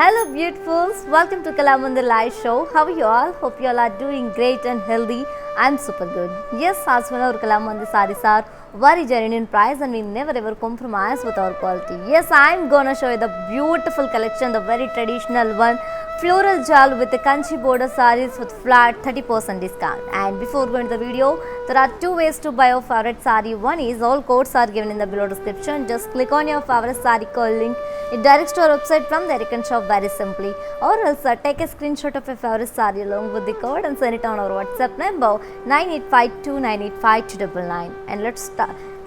Hello beautifuls, welcome to Kalamandir live show. How are you all? Hope you all are doing great and healthy. I'm super good. Yes, as well our Kalamandir sarees are very genuine price and we never ever compromise with our quality. Yes, I'm gonna show you the beautiful collection, the very traditional one. Floral jal with the Kanchi border sarees with flat 30% discount. And before going to the video, there are two ways to buy your favorite saree. One is all codes are given in the below description. Just click on your favorite saree code link. It directs to our website. From there you can shop very simply. Or else take a screenshot of your favorite saree along with the code and send it on our WhatsApp number 9852985299. And let's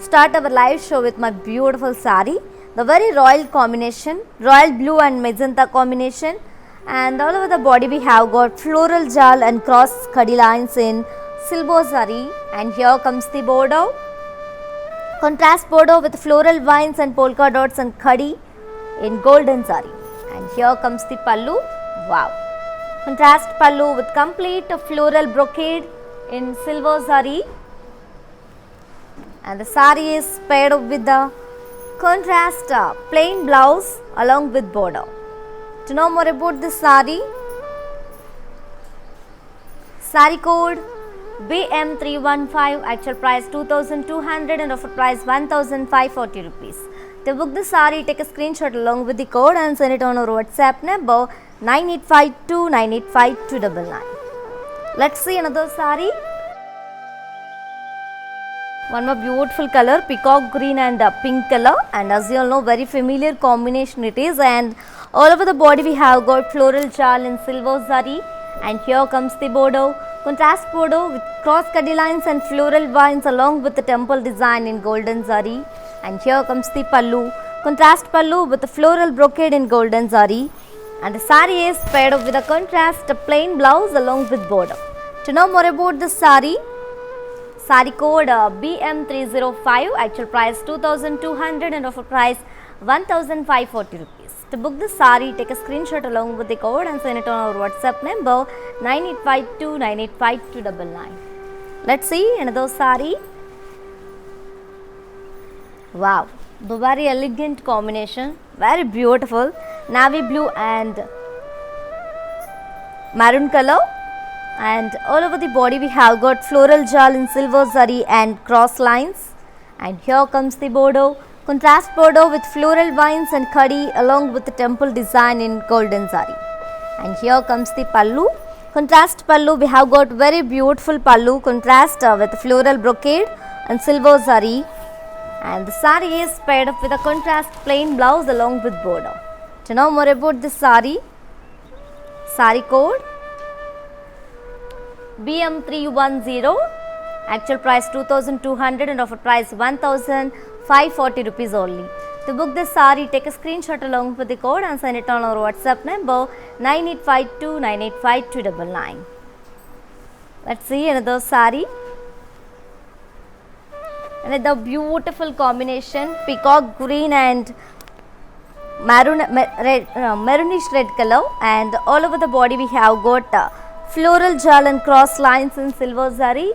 start our live show with my beautiful saree. The very royal combination, royal blue and magenta combination. And all over the body we have got floral jal and cross khadi lines in silver zari, and here comes the border, contrast border with floral vines and polka dots and khadi in golden zari, and here comes the pallu. Wow, contrast pallu with complete floral brocade in silver zari, and the sari is paired up with the contrast plain blouse along with border. To know more about this saree, saree code BM315, actual price 2200 and offer price 1540 rupees. To book the saree, take a screenshot along with the code and send it on our WhatsApp number 9852985299. Let's see another saree. One more beautiful color, peacock green and pink color, and as you all know, very familiar combination it is. And all over the body we have got floral jal in silver zari, and here comes the border, contrast border with cross khadi lines and floral vines along with the temple design in golden zari, and here comes the pallu, contrast pallu with the floral brocade in golden zari, and the sari is paired up with a contrast plain blouse along with border. To know more about this sari, sari code BM305, actual price 2200 and offer price 1540 rupees. To book the sari, take a screenshot along with the code and send it on our WhatsApp number 9852985299. Let's see another sari. Wow, the very elegant combination, very beautiful, navy blue and maroon color. And all over the body we have got floral jal in silver zari and cross lines, and here comes the border, contrast border with floral vines and khadi along with the temple design in golden zari, and here comes the pallu, contrast pallu. We have got very beautiful pallu, contrast with floral brocade and silver zari, and the sari is paired up with a contrast plain blouse along with border. To know more about this sari, sari code BM310, actual price 2200 and offer price 1540 rupees only. To book this sari, take a screenshot along with the code and send it on our WhatsApp number 9852985299. Let's see another sari. Another beautiful combination, peacock green and maroonish red color, and all over the body we have got floral jal and cross lines in silver zari,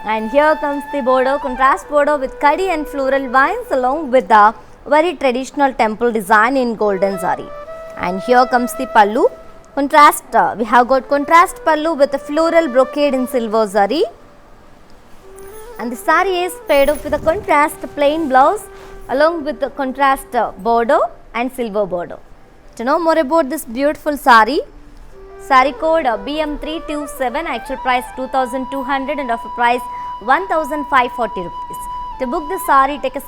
and here comes the border, contrast border with khadi and floral vines along with the very traditional temple design in golden zari, and here comes the pallu, contrast we have got contrast pallu with the floral brocade in silver zari, and the sari is paired up with a contrast plain blouse along with the contrast border and silver border. To know more about this beautiful sari, sari code BM327, actual price 2200 and offer price 1540 rupees. To book the sari, take a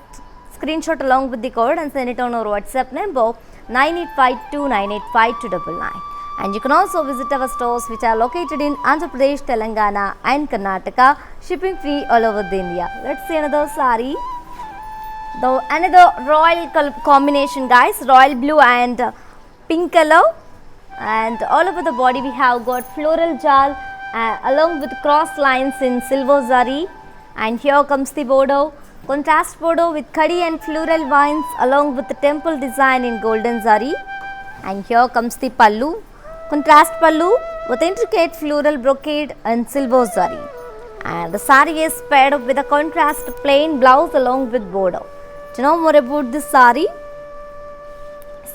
screenshot along with the code and send it on our WhatsApp number 9852985299. And you can also visit our stores which are located in Andhra Pradesh, Telangana and Karnataka, shipping free all over India. Let's see another sari. Another royal combination guys, royal blue and pink color, and all over the body we have got floral jal along with cross lines in silver zari, and here comes the border, contrast border with khadi and floral vines along with the temple design in golden zari, and here comes the pallu, contrast pallu with intricate floral brocade and silver zari, and the sari is paired up with a contrast plain blouse along with border. To know more about this sari,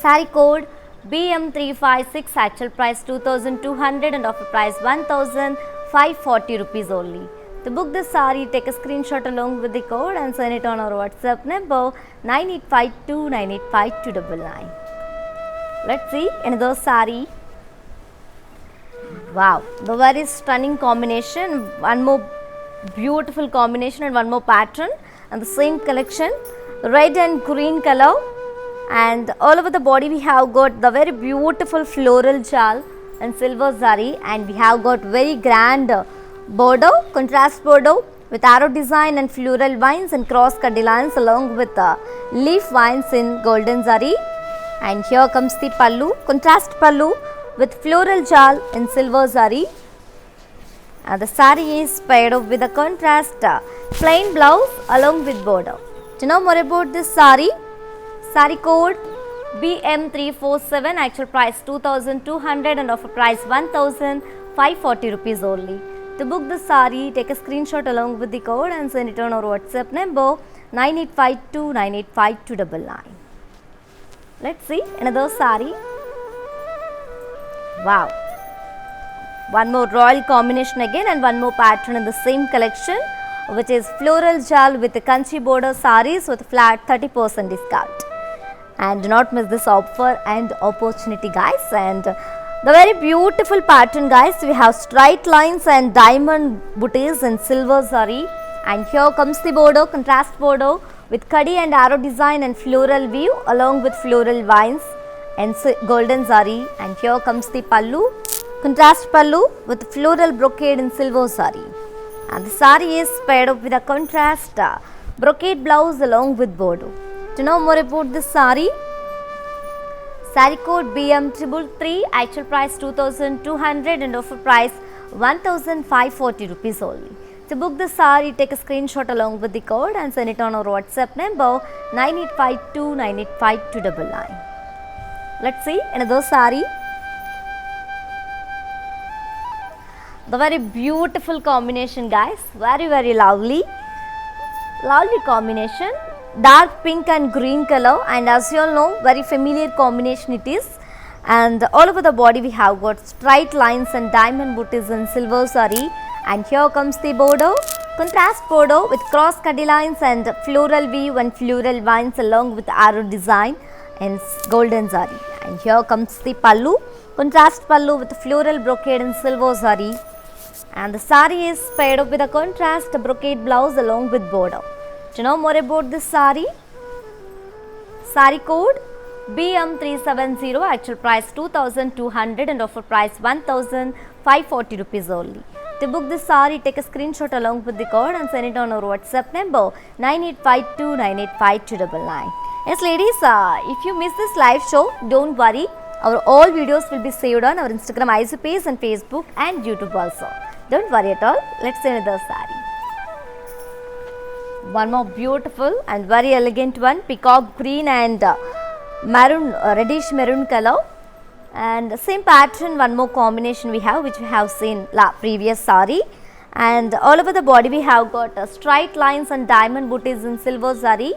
Saree code BM356, actual price 2200 and offer price 1540 rupees only. To book this saree, take a screenshot along with the code and send it on our WhatsApp number 9852985299. Let's see another saree. Wow, the very stunning combination. One more beautiful combination and one more pattern and the same collection, red and green color, and all over the body we have got the very beautiful floral jal and silver zari, and we have got very grand border, contrast border with arrow design and floral vines and cross cut lines along with leaf vines in golden zari. And here comes the pallu, contrast pallu with floral jal in silver zari. And the saree is paired up with a contrast plain blouse along with border. To know more about this saree code BM347, actual price 2200 and offer price 1540 rupees only. To book the saree, take a screenshot along with the code and send it on our WhatsApp number 9852985299. Let's see another saree. Wow. One more royal combination again and one more pattern in the same collection, which is floral jal with the kanchi border sarees with flat 30% discount. And do not miss this offer and opportunity, guys. And the very beautiful pattern, guys, we have straight lines and diamond booties in silver zari. And here comes the border, contrast border with kadi and arrow design and floral weave along with floral vines and golden zari. And here comes the pallu, contrast pallu with floral brocade in silver zari. And the saree is paired up with a contrast brocade blouse along with border. To know more about this saree code BM333, actual price 2200 and offer price 1540 rupees only. To book the saree, take a screenshot along with the code and send it on our WhatsApp number 9852985299. Let's see another saree. The very beautiful combination, guys, very lovely combination, dark pink and green color, and as you all know, very familiar combination it is. And all over the body we have got straight lines and diamond booties in silver zari. And here comes the border, contrast border with cross cut lines and floral weave and floral vines along with arrow design and golden zari. And here comes the pallu, contrast pallu with floral brocade in silver zari. And the saree is paired up with a contrast brocade blouse along with border. To know more about this saree code BM370, actual price 2200 and offer price 1540 rupees only. To book this saree, take a screenshot along with the code and send it on our WhatsApp number 9852985299. Yes, ladies, if you miss this live show, don't worry. Our all videos will be saved on our Instagram IG page and Facebook and YouTube also. Don't worry at all. Let's see another saree. One more beautiful and very elegant one, peacock green and maroon, reddish maroon color, and the same pattern. One more combination we have, which we have seen previous saree. And all over the body we have got straight lines and diamond booties in silver zari.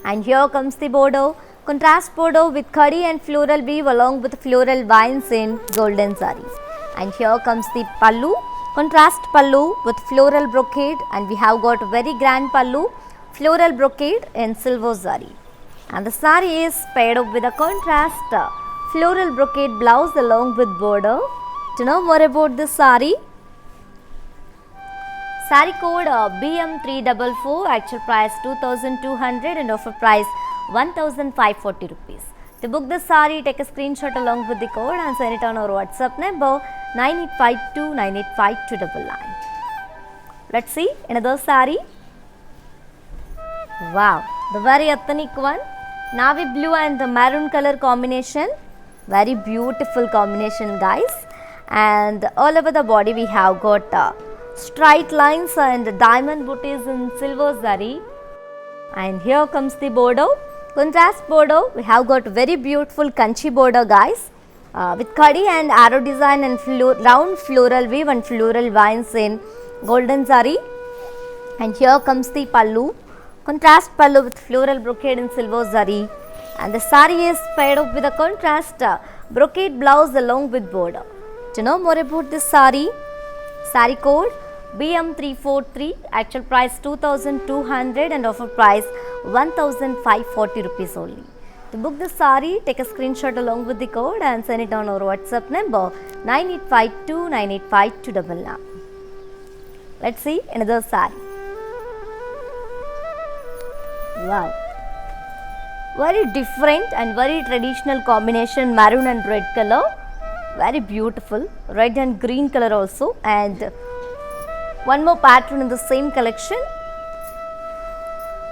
And here comes the border, contrast border with kadi and floral weave along with floral vines in golden zari. And here comes the pallu, contrast pallu with floral brocade, and we have got very grand pallu, floral brocade in silver zari. And the saree is paired up with a contrast floral brocade blouse along with border. To know more about this saree code BM344, actual price 2200 and offer price 1540 rupees. To book the saree, take a screenshot along with the code and send it on our WhatsApp number 9852985299. Let's see another saree. Wow, the very ethnic one, navy blue and the maroon color combination. Very beautiful combination, guys. And all over the body we have got straight lines and diamond booties in silver zari. And here comes the border, contrast border. We have got very beautiful kanchi border, guys, with kadi and arrow design and round floral weave and floral vines in golden zari. And here comes the pallu, contrast pallu with floral brocade in silver zari. and the saree is paired up with a contrast brocade blouse along with border. To know more about this saree code BM343, actual price 2200 and offer price 1540 rupees only. To book the saree, take a screenshot along with the code and send it on our WhatsApp number 9852985299. Let's see another saree. Wow, very different and very traditional combination, maroon and red color, very beautiful, red and green color also, and one more pattern in the same collection.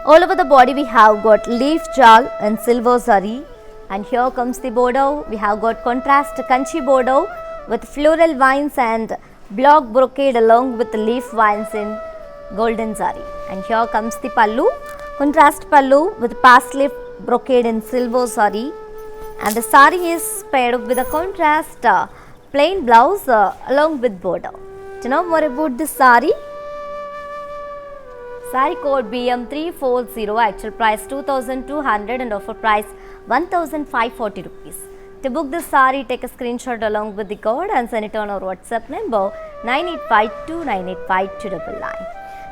All over the body we have got leaf jal and silver zari, and here comes the border. We have got contrast kanchi border with floral vines and block brocade along with leaf vines in golden zari, and here comes the pallu, contrast pallu with parsley brocade in silver zari, and the saree is paired up with a contrast plain blouse along with border. To know more about this saree code BM340, actual price 2200 and offer price 1540 rupees. To book this saree, take a screenshot along with the code and send it on our WhatsApp number 9852985299.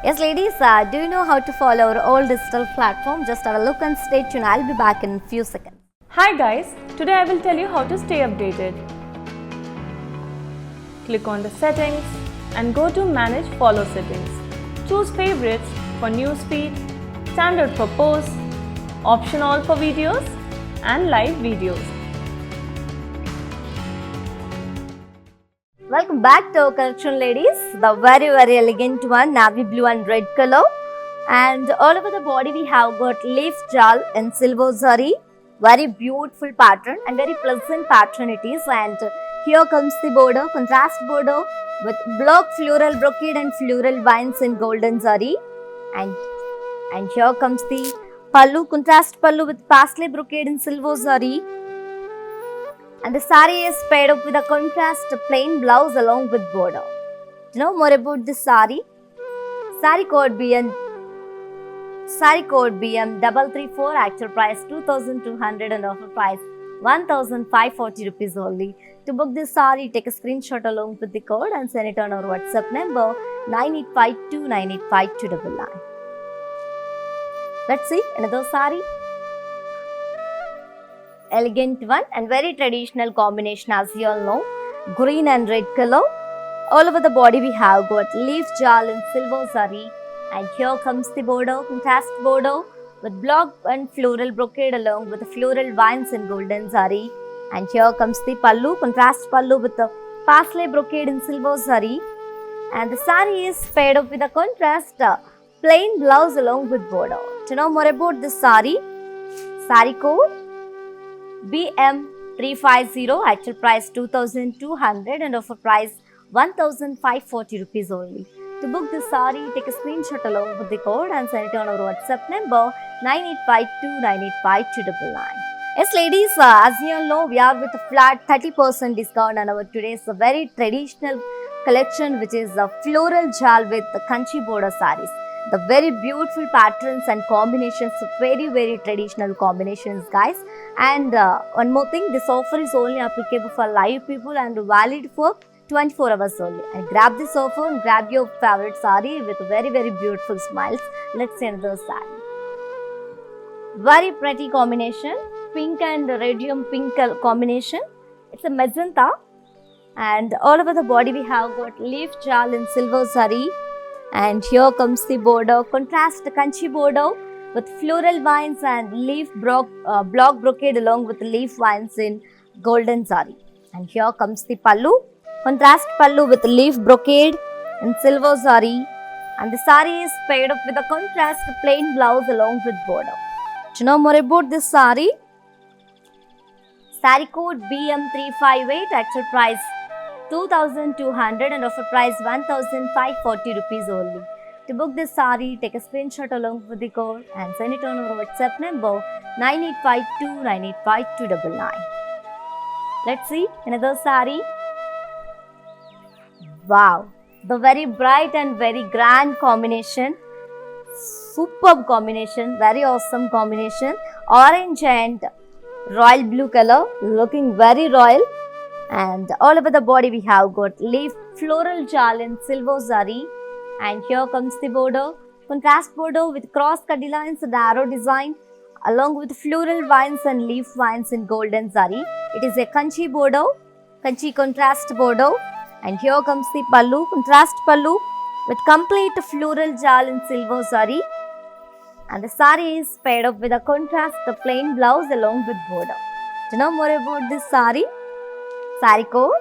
Yes ladies, do you know how to follow our all digital platform? Just have a look and stay tuned. I'll be back in a few seconds. Hi guys, today I will tell you how to stay updated. Click on the settings and go to manage follow settings. Choose favorites for news feed, standard for posts, option all for videos and live videos. Welcome back to our collection ladies. The very elegant one, navy blue and red color, and all over the body we have got leaf jal and silver zari. Very beautiful pattern and very pleasant pattern it is, and here comes the border, contrast border with block floral brocade and floral vines in golden zari, and here comes the pallu, contrast pallu with parsley brocade in silver zari, and the saree is paired up with a contrast plain blouse along with border. To know more about this saree code BM334, actual price 2200 and offer price 1540 rupees only. To book this saree, take a screenshot along with the code and send it on our WhatsApp number 9852985299. Let's see another saree. Elegant one and very traditional combination, as you all know, green and red color. All over the body we have got leaf jal and silver zari, and here comes the border, contrast border with block and floral brocade along with the floral vines in golden zari, and here comes the pallu, contrast pallu with the parsley brocade in silver zari, and the saree is paired up with a contrast plain blouse along with border. To know more about this saree code BM350, actual price 2200 and offer price 1540 rupees only. To book this saree, take a screenshot along with the code and send it on our WhatsApp number 9852985299. Yes ladies, as you all know, we are with a flat 30% discount on our today's very traditional collection, which is a floral jal with the kanchi border sarees. The very beautiful patterns and combinations, very traditional combinations guys. And one more thing, this offer is only applicable for live people and valid for 24 hours only. And grab this offer and grab your favorite saree with very beautiful smiles. Let's see another saree. Very pretty combination, pink and radium pink combination. It's a magenta, and all over the body we have got leaf jal in silver zari, and here comes the border, contrast kanchi border with floral vines and leaf block brocade along with leaf vines in golden zari, and here comes the pallu, contrast pallu with leaf brocade in silver zari, and the saree is paired up with a contrast plain blouse along with border. To know more about this saree code BM358, actual price 2200 and offer price 1540 rupees only. To book this saree, take a screenshot along with the code and send it on our WhatsApp number 9852985299. Let's see another saree. Wow, the very bright and very grand combination, superb combination, very awesome combination, orange and royal blue color, looking very royal. And all over the body we have got leaf floral jal in silver zari. And here comes the border, contrast border with cross cutty lines and arrow design, along with floral vines and leaf vines in golden zari. It is a kanchi border, kanchi contrast border. And here comes the pallu, contrast pallu with complete floral jal in silver zari. And the sari is paired up with a contrast the plain blouse along with border. To know more about this sari, sari code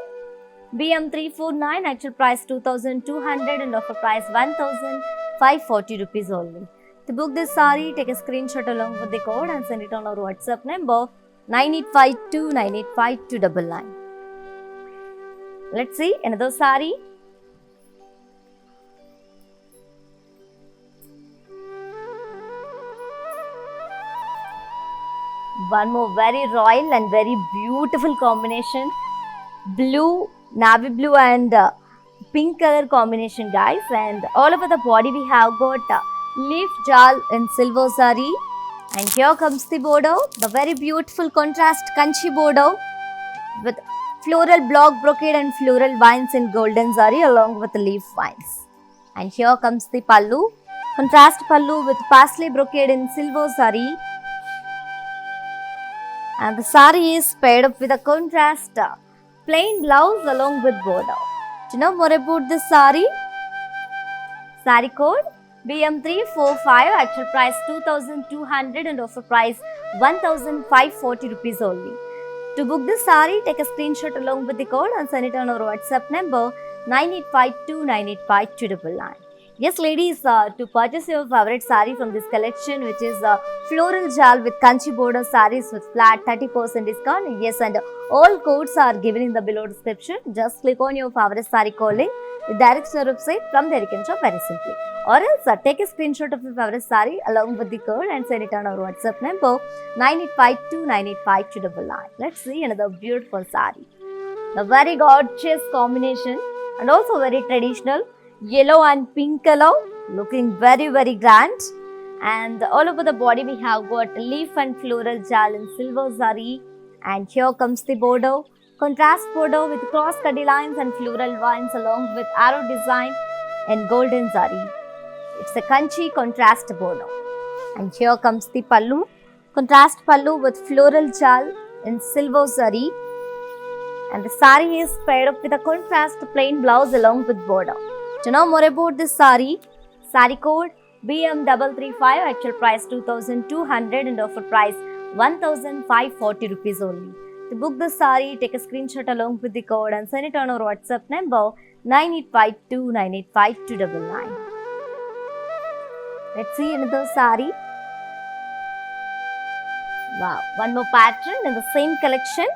BM349, actual price 2200 and offer price 1540 rupees only. To book this sari, take a screenshot along with the code and send it on our WhatsApp number 9852985299. Let's see another sari. One more very royal and very beautiful combination. Blue, navy blue and pink color combination, guys. And all over the body we have got leaf jal in silver zari. And here comes the border, the very beautiful contrast kanchi border with floral block brocade and floral vines in golden zari along with leaf vines. And here comes the pallu, contrast pallu with parsley brocade in silver zari. And the sari is paired up with a contrast plain blouse along with border. To know more about this sari, sari code BM345, actual price 2200 and offer price 1540 rupees only. To book this sari, take a screenshot along with the code and send it on our WhatsApp number 9852985299. Yes, ladies, to purchase your favorite sari from this collection, which is floral jal with kanchi border saris with flat 30% discount. Yes, and all codes are given in the below description. Just click on your favorite sari code link. It directs your website from there you can shop very simply. Or else take a screenshot of your favorite sari along with the code and send it on our WhatsApp number 9852985299. Let's see another beautiful sari. The very gorgeous combination and also very traditional. Yellow and pink color, looking very grand. And all over the body we have got leaf and floral jal in silver zari. And here comes the border, contrast border with cross cutty lines and floral vines along with arrow design in golden zari. It's a kanchi contrast border. And here comes the pallu, contrast pallu with floral jal in silver zari. And the sari is paired up with a contrast plain blouse along with border. To know more about this sari, sari code BM335, actual price 2200 and offer price 1540 rupees only. To book this sari, take a screenshot along with the code and send it on our WhatsApp number 9852985299. Let's see another sari. Wow, one more pattern in the same collection.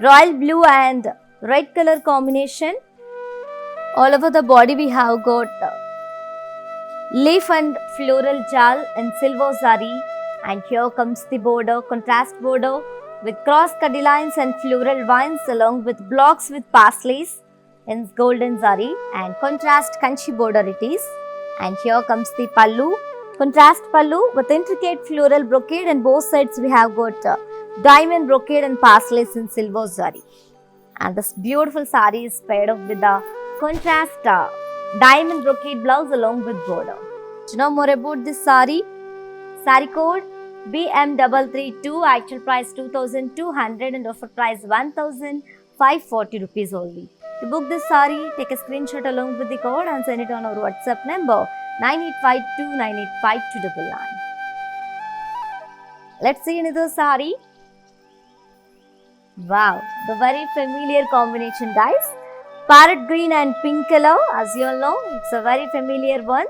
Royal blue and red color combination. All over the body we have got leaf and floral jal in silver zari. And here comes the border, contrast border with cross cutty lines and floral vines along with blocks with parsleys in golden zari and contrast kanchi border it is. And here comes the pallu, contrast pallu with intricate floral brocade and both sides we have got diamond brocade and parsleys in silver zari. And this beautiful sari is paired up with the contrast diamond brocade blouse along with border. To know more about this sari, sari code BM332, actual price 2200 and offer price 1540 rupees only. To book this sari, take a screenshot along with the code and send it on our WhatsApp number 9852985299. Let's see another sari. Wow, the very familiar combination, guys. Parrot green and pink color, as you all know, it's a very familiar one.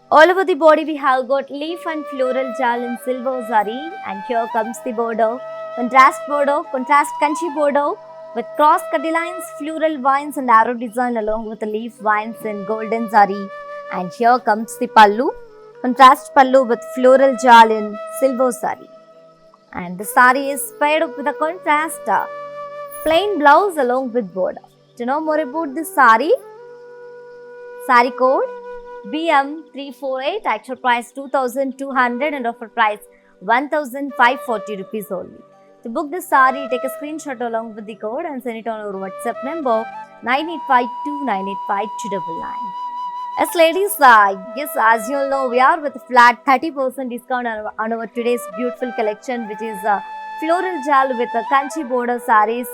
All over the body we have got leaf and floral jal in silver zari. And here comes the border, contrast kanchi border with cross cutty lines, floral vines and arrow design along with the leaf vines in golden zari. And here comes the pallu, contrast pallu with floral jal in silver zari. And the sari is paired up with a contrast plain blouse along with border. To know more about this sari, sari code BM348, actual price 2200 and offer price 1540 rupees only. To book this saree, take a screenshot along with the code and send it on our WhatsApp number 9852985299. Yes, ladies, yes, as you all know, we are with a flat 30% discount on our today's beautiful collection, which is floral jal with kanchi border sarees.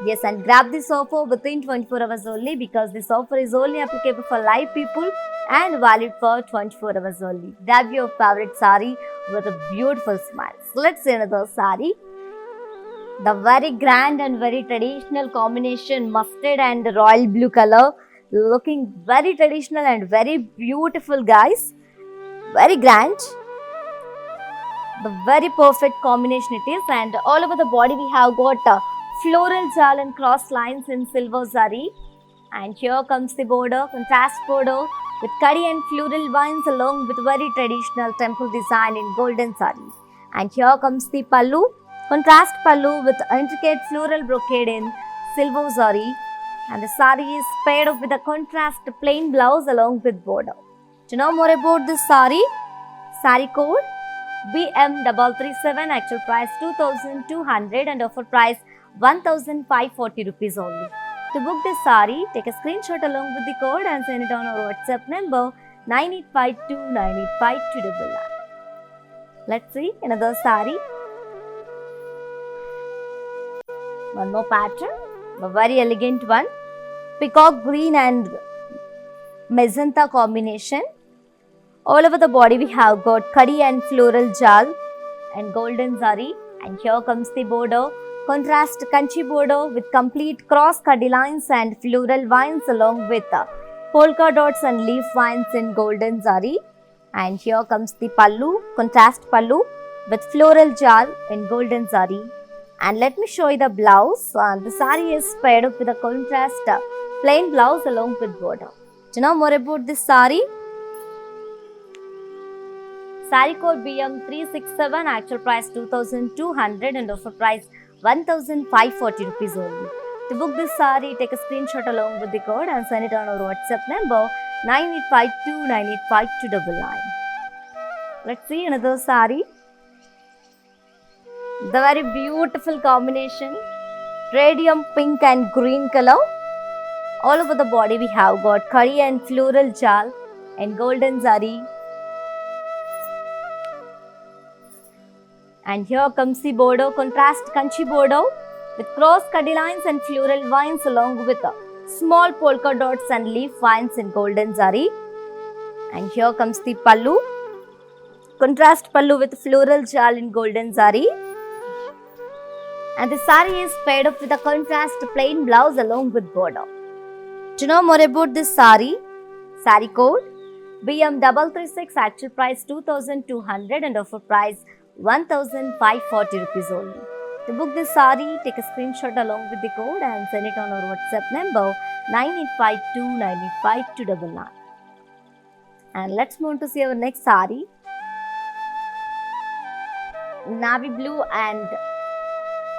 Yes, and grab this offer within 24 hours only, because this offer is only applicable for live people and valid for 24 hours only. Grab your favorite saree with a beautiful smile. So let's see another saree. The very grand and very traditional combination, mustard and royal blue color, looking very traditional and very beautiful, guys. Very grand. The very perfect combination it is, and all over the body we have got floral jal and cross lines in silver zari. And here comes the border, contrast border with curry and floral vines along with very traditional temple design in golden zari. And here comes the pallu, contrast pallu with intricate floral brocade in silver zari. And the sari is paired up with a contrast plain blouse along with border. To know more about this sari, sari code BM337, actual price 2200 and offer price 1540 rupees only. To book this sari, take a screenshot along with the code and send it on our WhatsApp number 9852985299. Let's see another sari. One more pattern, a very elegant one. Peacock green and magenta combination. All over the body we have got curry and floral jal and golden zari. And here comes the border, contrast kanchi border with complete cross cutty lines and floral vines along with polka dots and leaf vines in golden zari. And here comes the pallu, contrast pallu with floral jal in golden zari. And let me show you the blouse. The sari is paired up with a contrast plain blouse along with border. Do you know more about this sari? Sari code BM367, actual price 2200 and offer price 1540 rupees only. To book this sari, take a screenshot along with the code and send it on our WhatsApp number 9852985299. Let's see another sari. The very beautiful combination, radium pink and green color. All over the body we have got curry and floral jal and golden zari. And here comes the border, contrast kanchi border with cross cutty lines and floral vines along with small polka dots and leaf vines in golden zari. And here comes the pallu, contrast pallu with floral jal in golden zari. And the sari is paired up with a contrast plain blouse along with border. To know more about this sari, sari code BM336, actual price 2200 and offer price 1540 rupees only. To book this sari, take a screenshot along with the code and send it on our WhatsApp number 9852985299. And let's move to see our next sari. Navy blue and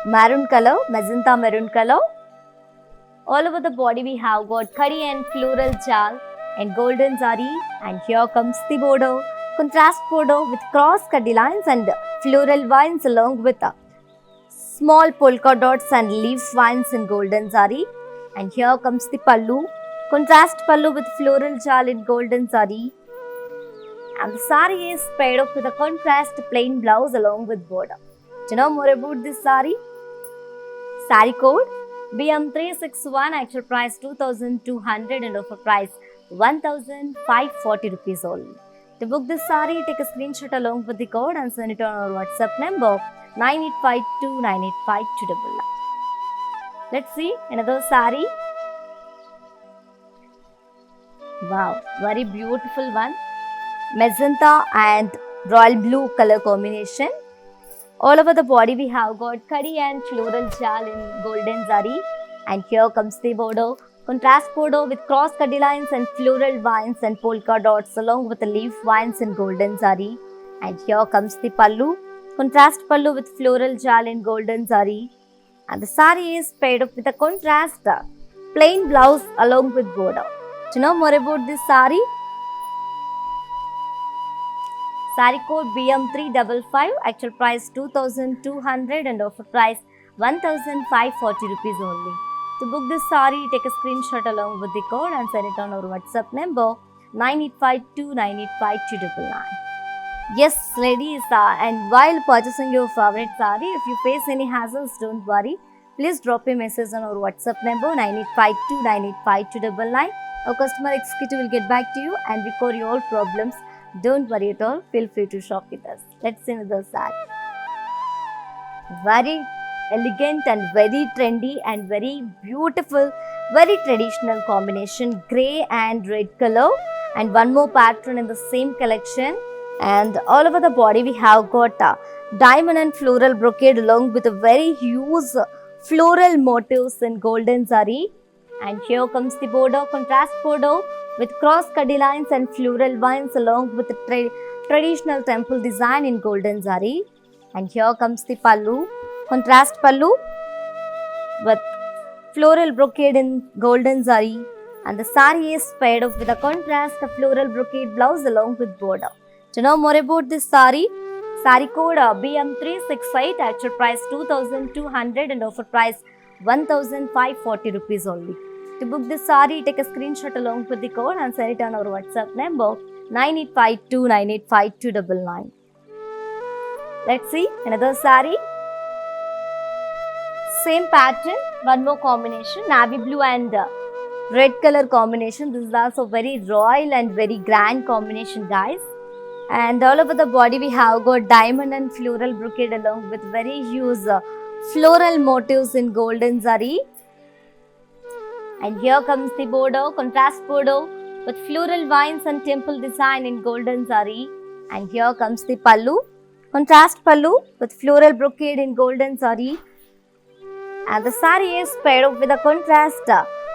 maroon color, magenta maroon color. All over the body we have got curry and floral jal and golden zari. And here comes the border, contrast border with cross cutty lines and floral vines along with small polka dots and leaf vines in golden zari. And here comes the pallu, contrast pallu with floral jal in golden zari. And the sari is paired up with a contrast plain blouse along with border. Do you know more about this sari? Sari code BM361, actual price 2200 and offer price 1540 rupees only. To book this sari, take a screenshot along with the code and send it on our WhatsApp number 9852985299. Let's see another sari. Wow, very beautiful one. Magenta and royal blue color combination. All over the body we have got curry and floral jal in golden zari. And here comes the border, contrast border with cross cutty lines and floral vines and polka dots along with the leaf vines in golden zari. And here comes the pallu, contrast pallu with floral jal in golden zari. And the sari is paired up with a contrast plain blouse along with border. Do you know more about this sari? Saree code BM355, actual price 2200 and offer price 1540 rupees only. To book this saree, take a screenshot along with the code and send it on our WhatsApp number 9852985299. Yes, ladies, and while purchasing your favorite saree, if you face any hassles, don't worry. Please drop a message on our WhatsApp number 9852985299. Our customer executive will get back to you and record your all problems. Don't worry at all. Feel free to shop with us. Let's see another saree. Very elegant and very trendy and very beautiful, very traditional combination, grey and red color, and one more pattern in the same collection. And all over the body we have got diamond and floral brocade along with a very huge floral motifs in golden zari. And here comes the border, contrast border with cross cutty lines and floral vines along with the traditional temple design in golden zari. And here comes the pallu, contrast pallu with floral brocade in golden zari. And the saree is paired up with a contrast of floral brocade blouse along with border. To know more about this saree, saree code BM368, actual price 2200 and offer price 1540 rupees only. To book this saree, take a screenshot along with the code and send it on our WhatsApp number 9852985299. Let's see another saree. Same pattern, one more combination, navy blue and red color combination. This is also very royal and very grand combination, guys. And all over the body we have got diamond and floral brocade along with very huge floral motifs in golden zari. And here comes the border, contrast border with floral vines and temple design in golden zari. And here comes the pallu, contrast pallu with floral brocade in golden zari. And the saree is paired up with a contrast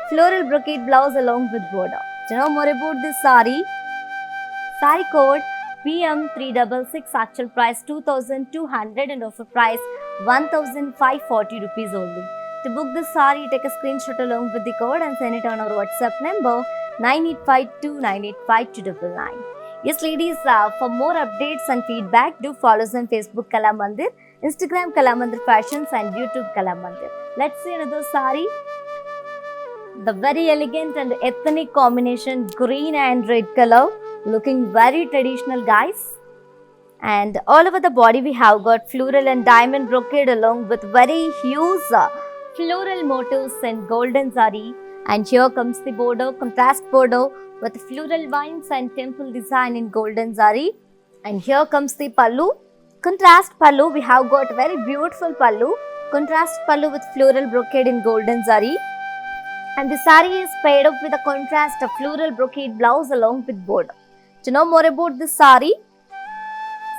floral brocade blouse along with border. To know more about this saree, saree code PM366, actual price 2200 and offer price 1540 rupees only. To book this saree, take a screenshot along with the code and send it on our WhatsApp number 9852985299. Yes, ladies, for more updates and feedback, do follow us on Facebook Kala Mandir, Instagram Kala Mandir Fashions and YouTube Kala Mandir. Let's see another saree. The very elegant and ethnic combination, green and red color, looking very traditional, guys. And all over the body we have got floral and diamond brocade along with very huge floral motifs and golden zari. And here comes the border, contrast border with floral vines and temple design in golden zari. And here comes the pallu, contrast pallu. We have got very beautiful pallu, contrast pallu with floral brocade in golden zari. And the saree is paired up with a contrast of floral brocade blouse along with border. To know more about this saree,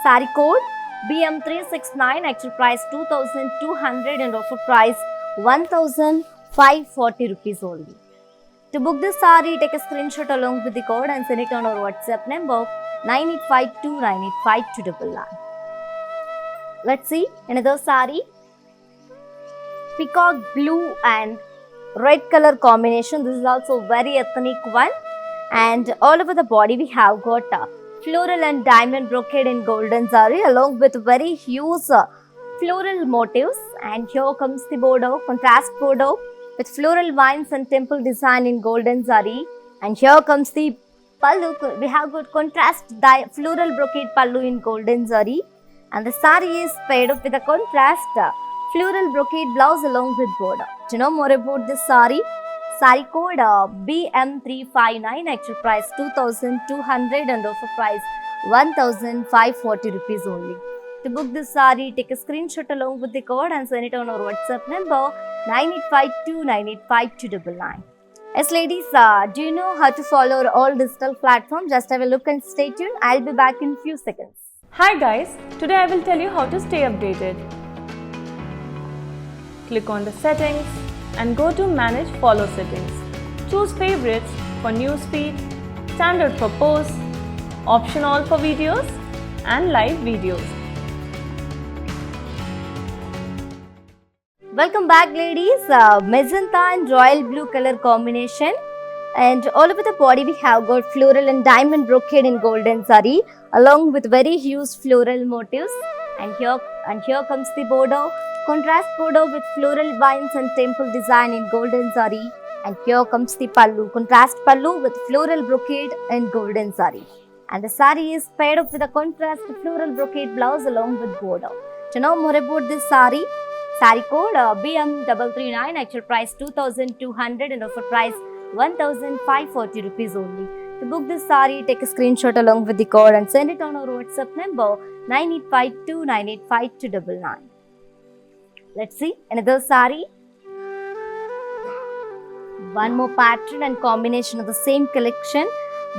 saree code BM369, actual price 2200 and offer price 1540 rupees only. To book this saree, take a screenshot along with the code and send it on our WhatsApp number 9852985299. Let's see another saree. Peacock blue and red color combination. This is also very ethnic one. And all over the body we have got floral and diamond brocade in golden zari along with very huge floral motifs. And here comes the border, contrast border with floral vines and temple design in golden zari. And here comes the pallu. We have got contrast floral brocade pallu in golden zari. And the saree is paired up with a contrast floral brocade blouse along with border. To know more about this saree, saree code BM359, actual price 2200 and offer price 1540 rupees only. To book this saree, take a screenshot along with the code and send it on our WhatsApp number 9852985299. Yes, ladies, do you know how to follow all digital platforms? Just have a look and stay tuned. I'll be back in few seconds. Hi guys, today I will tell you how to stay updated. Click on the settings and go to manage follow settings. Choose favorites for newsfeed, standard for posts, option all for videos and live videos. Welcome back, ladies. Magenta and royal blue color combination, and all over the body we have got floral and diamond brocade in golden zari along with very huge floral motifs. And here comes the border, contrast border with floral vines and temple design in golden zari. And here comes the pallu, contrast pallu with floral brocade in golden zari. And the sari is paired up with a contrast floral brocade blouse along with border. To know more about this sari, sari code BM339, actual price 2200 and offer price 1540 rupees only. To book this sari, take a screenshot along with the code and send it on our WhatsApp number 9852985299. Let's see another sari. One more pattern and combination of the same collection.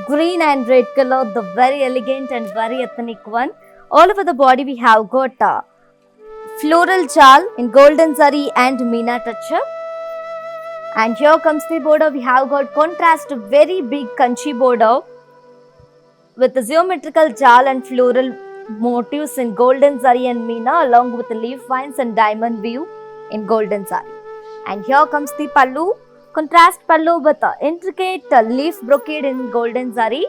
Green and red color, the very elegant and very ethnic one. All over the body we have got floral jal in golden zari and meena touch-up. And here comes the border, we have got contrast very big kanchi border with the geometrical jal and floral motifs in golden zari and meena along with the leaf vines and diamond view in golden zari. And here comes the pallu, contrast pallu with the intricate leaf brocade in golden zari.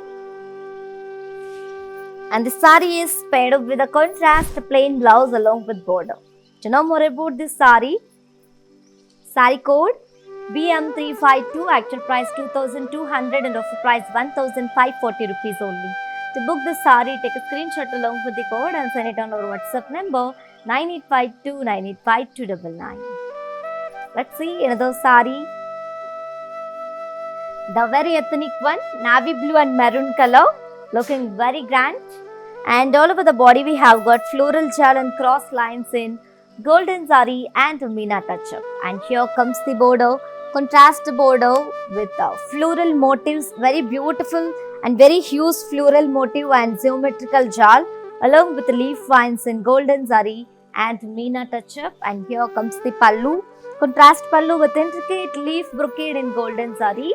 And the sari is paired up with a contrast plain blouse along with border. To know more about this sari, sari code BM352, actual price 2200 and offer price 1540 rupees only. To book this sari, take a screenshot along with the code and send it on our WhatsApp number 9852985299. Let's see another sari. The very ethnic one, navy blue and maroon color, looking very grand. And all over the body we have got floral jal and cross lines in golden zari and meena touch-up. And here comes the border, contrast border with floral motifs, very beautiful and very huge floral motif and geometrical jal along with leaf vines in golden zari and meena touch-up. And here comes the pallu, contrast pallu with intricate leaf brocade in golden zari.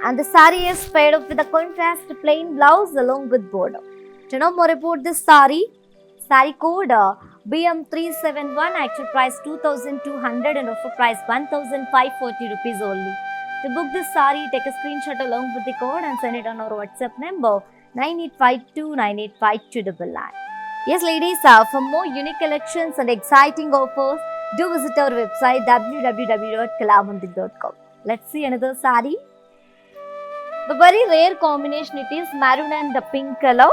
And the sari is paired up with a contrast plain blouse along with border. To know more about this sari, sari code BM371, actual price 2200 and offer price 1540 rupees only. To book this sari, take a screenshot along with the code and send it on our WhatsApp number 9852985299. Yes ladies, for more unique collections and exciting offers, do visit our website www.kalamandir.com. Let's see another sari. The very rare combination it is, maroon and the pink color.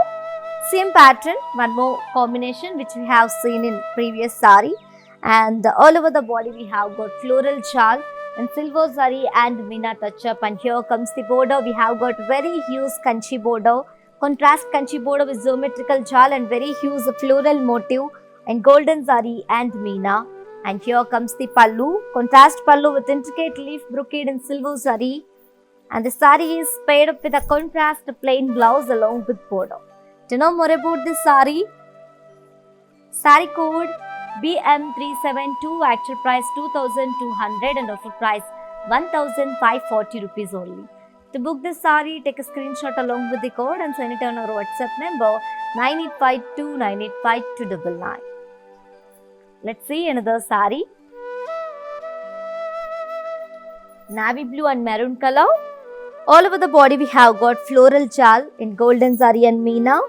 Same pattern, one more combination which we have seen in previous sari. And all over the body we have got floral jal and silver zari and meena touch-up. And here comes the border, we have got very huge kanchi border, contrast kanchi border with geometrical jal and very huge floral motif and golden zari and meena. And here comes the pallu, contrast pallu with intricate leaf brocade and silver zari. And the sari is paired up with a contrast plain blouse along with border. To know more about this sari, sari code BM372, actual price 2200 and offer price 1540 rupees only. To book this sari, take a screenshot along with the code and send it on our WhatsApp number 9852985299. Let's see another sari. Navy blue and maroon color. All over the body we have got floral jal in golden zari and meena.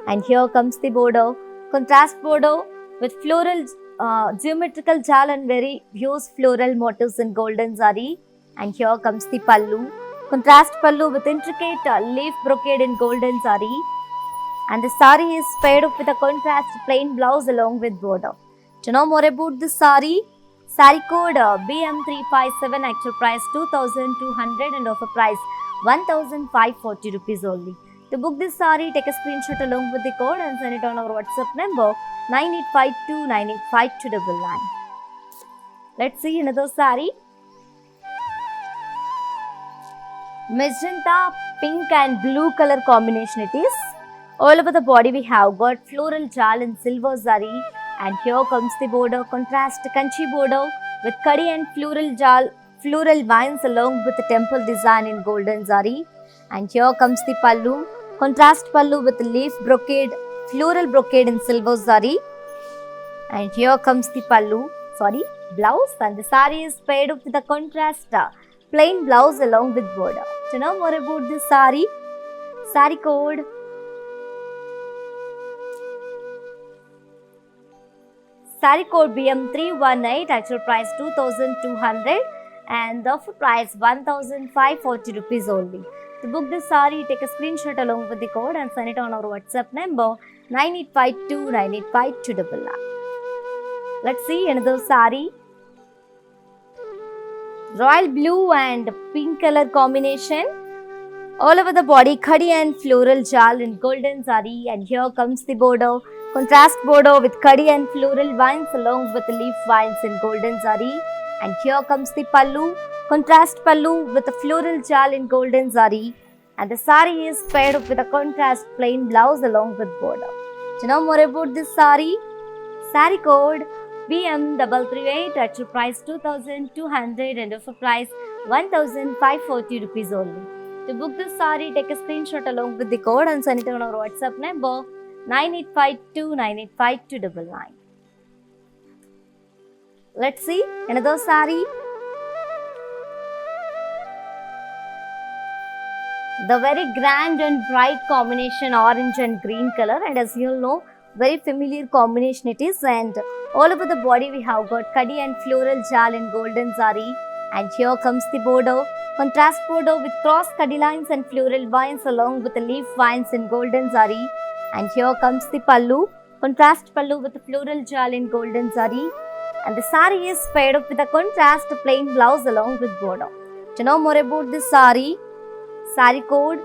And here comes the border, contrast border with floral geometrical jal and very huge floral motifs in golden zari. And here comes the pallu, contrast pallu with intricate leaf brocade in golden zari. And the sari is paired up with a contrast plain blouse along with border. To know more about this sari, sari code BM357, actual price 2200 and offer price 1540 rupees only. To book this sari, take a screenshot along with the code and send it on our WhatsApp number 9852985299. Let's see another sari. Magenta, pink and blue color combination it is. All over the body we have got floral jal and silver zari. And here comes the border, contrast kanchi border with kadi and floral jal, floral vines along with the temple design in golden zari. And here comes the pallu, contrast pallu with leaf brocade, floral brocade in silver zari. And here comes the blouse, and the sari is paired up with the contrast plain blouse along with border. To know more about this sari, sari code Saree code BM318, actual price 2200 and the offer price 1540 rupees only. To book this saree, take a screenshot along with the code and send it on our WhatsApp number 9852985299. Let's see another saree. Royal blue and pink color combination. All over the body, khadi and floral jal in golden zari, and here comes the border. Contrast border with khadi and floral vines along with leaf vines in golden zari. And here comes the pallu. Contrast pallu with a floral jal in golden zari. And the sari is paired up with a contrast plain blouse along with border. To know more about this sari, sari code BM338, actual price 2200 and offer price 1540 rupees only. To book this saree, take a screenshot along with the code and send it on our WhatsApp number 9852985299. Let's see another saree. The very grand and bright combination orange and green color, and as you know, very familiar combination it is, and all over the body we have got khadi and floral jal in golden zari, and here comes the border. Contrast border with cross khadi lines and floral vines along with the leaf vines in golden zari. And here comes the pallu. Contrast pallu with the floral jal in golden zari. And the saree is paired up with a contrast plain blouse along with border. To know more about this saree, saree code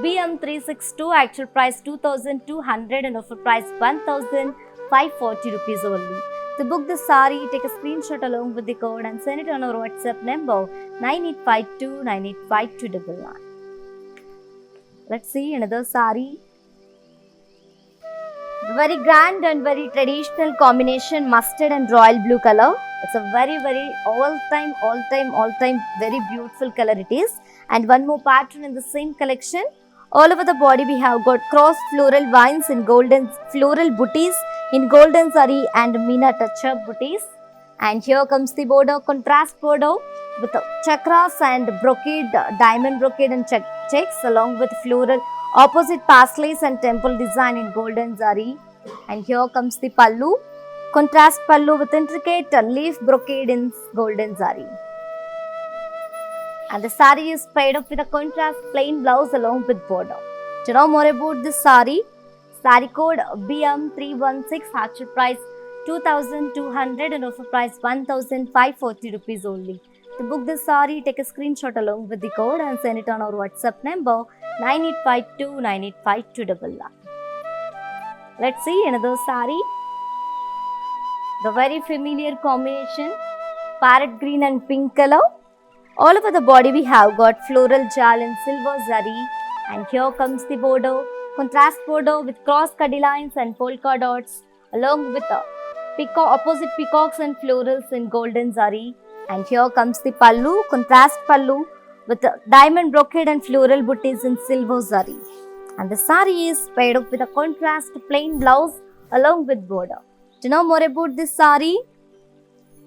BM362, actual price 2200 and offer price 1540 rupees only. To book the saree, take a screenshot along with the code and send it on our WhatsApp number 9852985299. Let's see another saree. Very grand and very traditional combination, mustard and royal blue color. It's a very all-time very beautiful color it is. And one more pattern in the same collection. All over the body we have got cross floral vines in golden floral booties in golden zari and meena touch-up booties. And here comes the border, contrast border with chakras and brocade, diamond brocade and checks along with floral opposite parsleys and temple design in golden zari. And here comes the pallu, contrast pallu with intricate leaf brocade in golden zari. And the saree is paired up with a contrast plain blouse along with border. To know more about this saree, saree code BM316, actual price 2200 and offer price 1540 rupees only. To book this saree, take a screenshot along with the code and send it on our WhatsApp number 9852985299. Let's see another saree. The very familiar combination, parrot green and pink color. All over the body we have got floral jal and silver zari, and here comes the border, contrast border with cross khadi lines and polka dots along with opposite peacocks and florals in golden zari. And here comes the pallu, contrast pallu with diamond brocade and floral booties in silver zari. And the saree is paired up with a contrast plain blouse along with border. To know more about this saree,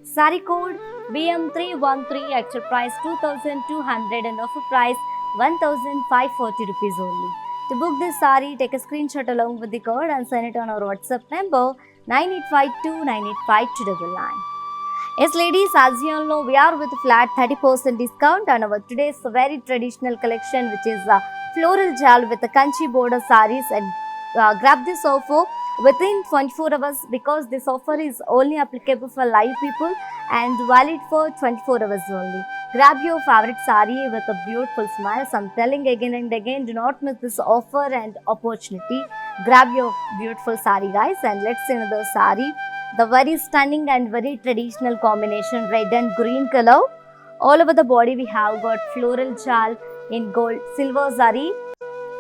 saree code BM313, actual price 2200 and offer price 1540 rupees only. To book this saree, take a screenshot along with the code and send it on our WhatsApp number 9852985299. Yes ladies, as you all know, we are with flat 30% discount on our today's very traditional collection, which is floral jal with the kanchi border sarees, and grab this offer within 24 hours because this offer is only applicable for live people and valid for 24 hours only. Grab your favorite saree with a beautiful smile. So I'm telling again and again, do not miss this offer and opportunity. Grab your beautiful saree guys, and let's see another saree. The very stunning and very traditional combination, red and green color. All over the body we have got floral jal in gold silver zari,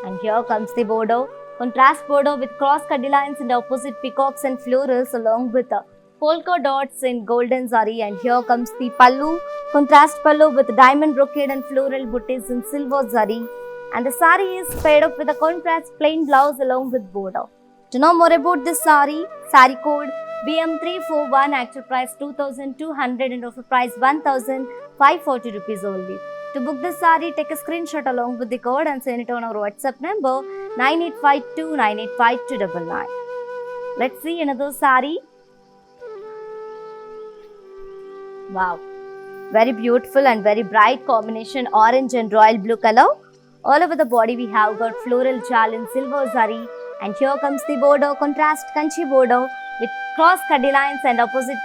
and here comes the border, contrast border with cross khadi lines and opposite peacocks and florals along with polka dots in golden zari. And here comes the pallu, contrast pallu with diamond brocade and floral booties in silver zari. And the saree is paired up with a contrast plain blouse along with border. To know more about this saree, saree code BM341, actual price 2200 and offer price 1540 rupees only. To book this saree, take a screenshot along with the code and send it on our WhatsApp number 9852985299. Let's see another saree. Wow, very beautiful and very bright combination, orange and royal blue color. All over the body we have got floral jal in silver zari, and here comes the border, contrast kanchi border with cross cutty lines and opposite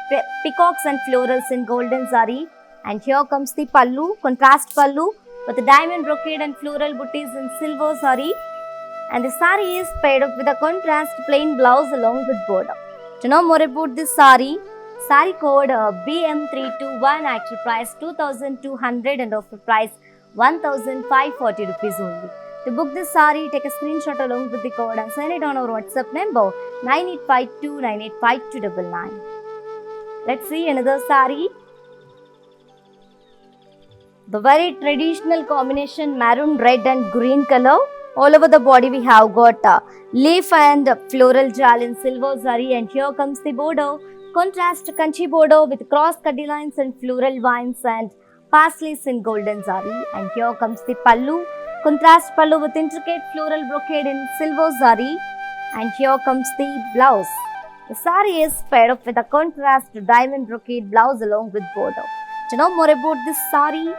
peacocks and florals in golden zari. And here comes the pallu, contrast pallu with the diamond brocade and floral booties in silver zari. And the saree is paired up with a contrast plain blouse along with border. To know more about this saree code BM321, actual price 2200 and offer price 1540 rupees only. To book this saree, take a screenshot along with the code and send it on our WhatsApp number 9852985299. Let's see another saree. The very traditional combination maroon, red and green color. All over the body we have got leaf and floral jal in silver zari, and here comes the border, contrast kanchi border with cross cutty lines and floral vines and parsleys in golden zari. And here comes the pallu, contrast pallu with intricate floral brocade in silver zari. And here comes the blouse. The saree is paired up with a contrast diamond brocade blouse along with border. To know more about this saree,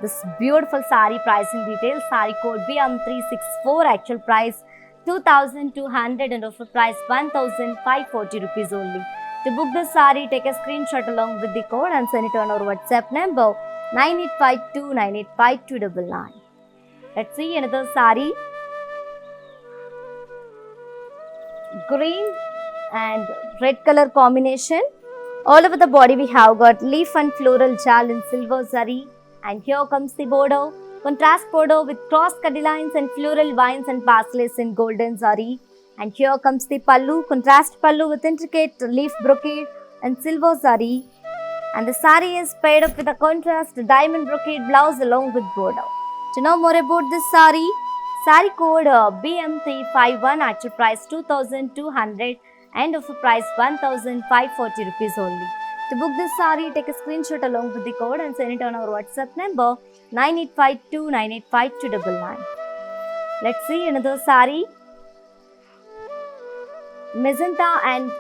this beautiful saree pricing details, saree code BM364, actual price 2200 and offer price 1540 rupees only. To book this saree, take a screenshot along with the code and send it on our WhatsApp number 9852985299. Let's see another saree. Green and red color combination. All over the body we have got leaf and floral jal in silver zari. And here comes the border, contrast border with cross cutty lines and floral vines and parsleys in golden zari. And here comes the pallu, contrast pallu with intricate leaf brocade and silver zari. And the saree is paired up with a contrast diamond brocade blouse along with border. To know more about this saree code BM351, actual price 2200 and offer price 1540 rupees only. To book this saree, take a screenshot along with the code and send it on our WhatsApp number 9852985299. Let's see another saree. Magenta and